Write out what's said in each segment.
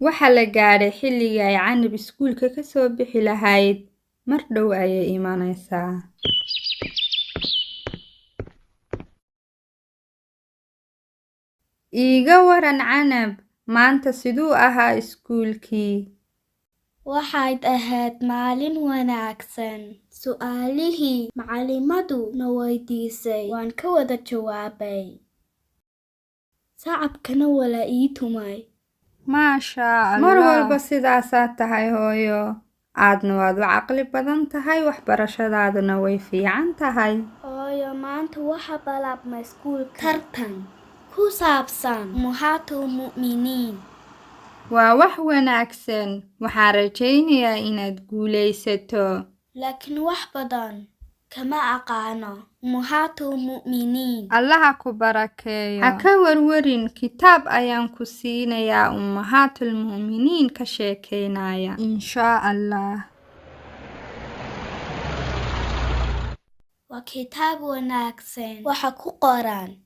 Waxaa la gaadhay xilligii ay Canab iskuulka ka soo bixi lahayd. Mar dhow ayay imanaysaa. Iiga waran Canab, maanta siduu ahaa iskuulkii? Waxayd ahayd maalin wanaagsan. Su'aalihii macallimadu na weydiisay waan ka wada jawaabay. Sacabkana wala ii tumay. Maasha Allah. Mar walba sidaasaad tahay hooyo. Aadna waad u caqli badan tahay, waxbarashadaaduna way fiican tahay. Hooyo, maanta waxa bilaabmay iskuulka tartan ku saabsan ummahatul mu'miniin. Waa wax wanaagsan. Waxaan rajaynayaa inaad guulaysato. Laakiin wax badan kama aqaano ummahatul mu'miniin. Allaha ku barakeeyo. Ha ka warwarin, kitaab ayaan ku siinayaa ummahatul mu'miniin ka sheekeynaya. Inshaa Allah. Waa kitaab wanaagsan. Waxa ku qoran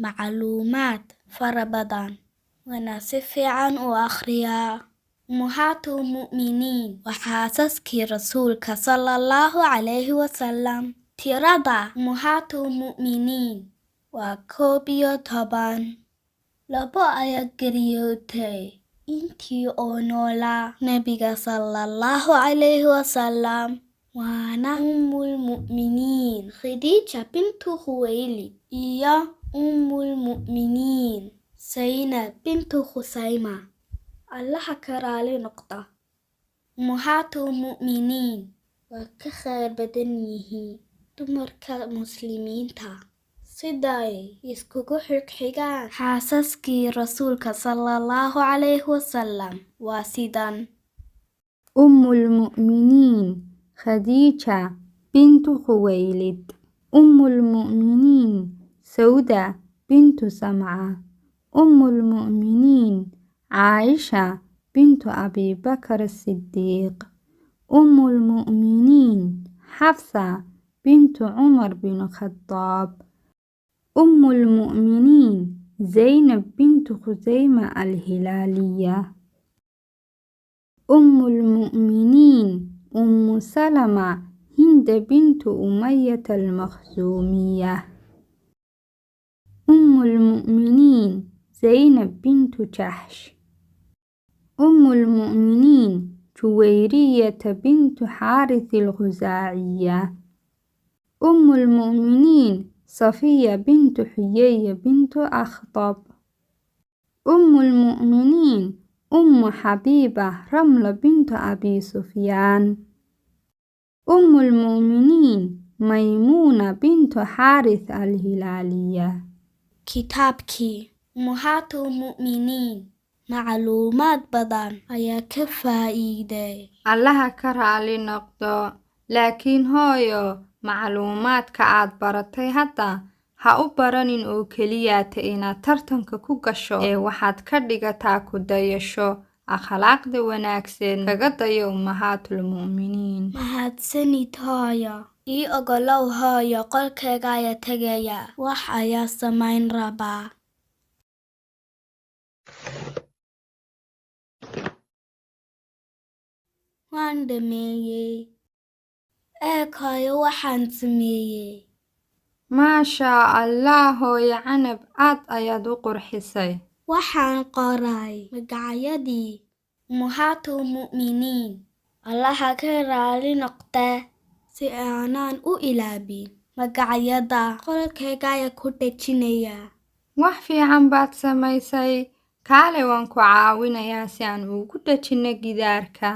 macluumaad fara badan. Wana si fiican u akhriyaa. ummahatul mu'miniin waa xaasaskii rasuulka sallallahu calayhi wasallam. Tirada ummahatul mu'miniin waa 11. Labo ayaa geeriyootay intii oo noolaa Nabiga sallallahu calayhi wasallam. Waana ummul mu'miniin Khadiija bintu Khuwaylid iyo ummul mu'miniin Zaynab bintu Khusayma. Allaha ka raali noqda. ummahatul mu'miniin waa ka khayr badan yihiin dumarka muslimiinta. Siday iskugu xigxigaan xaasaskii rasuulka sallallahu calayhi wasallam waa sidan. Ummul-mu'miniin Khadiija bintu Khuwaylid. Ummul-mu'miniin Sawda bintu Samca. Ummul-mu'miniin Caaisha bintu Abi Bakr as-Siddiq. Ummul-mu'miniin Xafsa bintu Cumar bin Khattaab. Ummul-mu'miniin Zaynab bintu Khusayma al-Hilaaliya. Ummul-mu'miniin Ummu Salama Hinda bintu Umayyah al-Makhzumiyah. Ummul-mu'miniin Zaynab bintu Jahsh. Ummul-mu'miniin Juwayriyah bintu Harith al-Khuzaaciyyah. Ummul-mu'miniin Safiya bintu Huyay bintu Akhtab. Ummul-mu'miniin Ummu Habiba Ramla bintu Abi Sufyaan. Ummul-mu'miniin Maymuna bintu Harith al-Hilaaliyah. Kitaabkii ummahatul mu'miniin macluumaad badan ayaa ka faa'iiday. Allaha ka raali noqdo. Laakiin hooyo, macluumaadka aad baratay hadda ha u baranin oo keliyaata inaad tartanka ku gasho ee waxaad ka dhigataa ku dayasho akhlaaqda wanaagsan kaga dayo ummahatul mu'miniin. Mahadsanid hooyo. Ii ogolow hooyo, qolkayga ayaa tegaya. Wax ayaa samayn rabaa. Waan dhameeyey. Eeg hooyo, waxaan sameeyey. Maasha Allah hooyo Canab, aad ayaad u qurxisay. Waxaan qoray magacyadii ummahatul mu'miniin. Allaha ka raali noqda si aanan u ilaabin. Magacyada qolkayga ayaa ku dhejinaya. Wax fiican baad samaysay. Kaale waan ku caawinayaa si aan ugu dhejino gidaarka.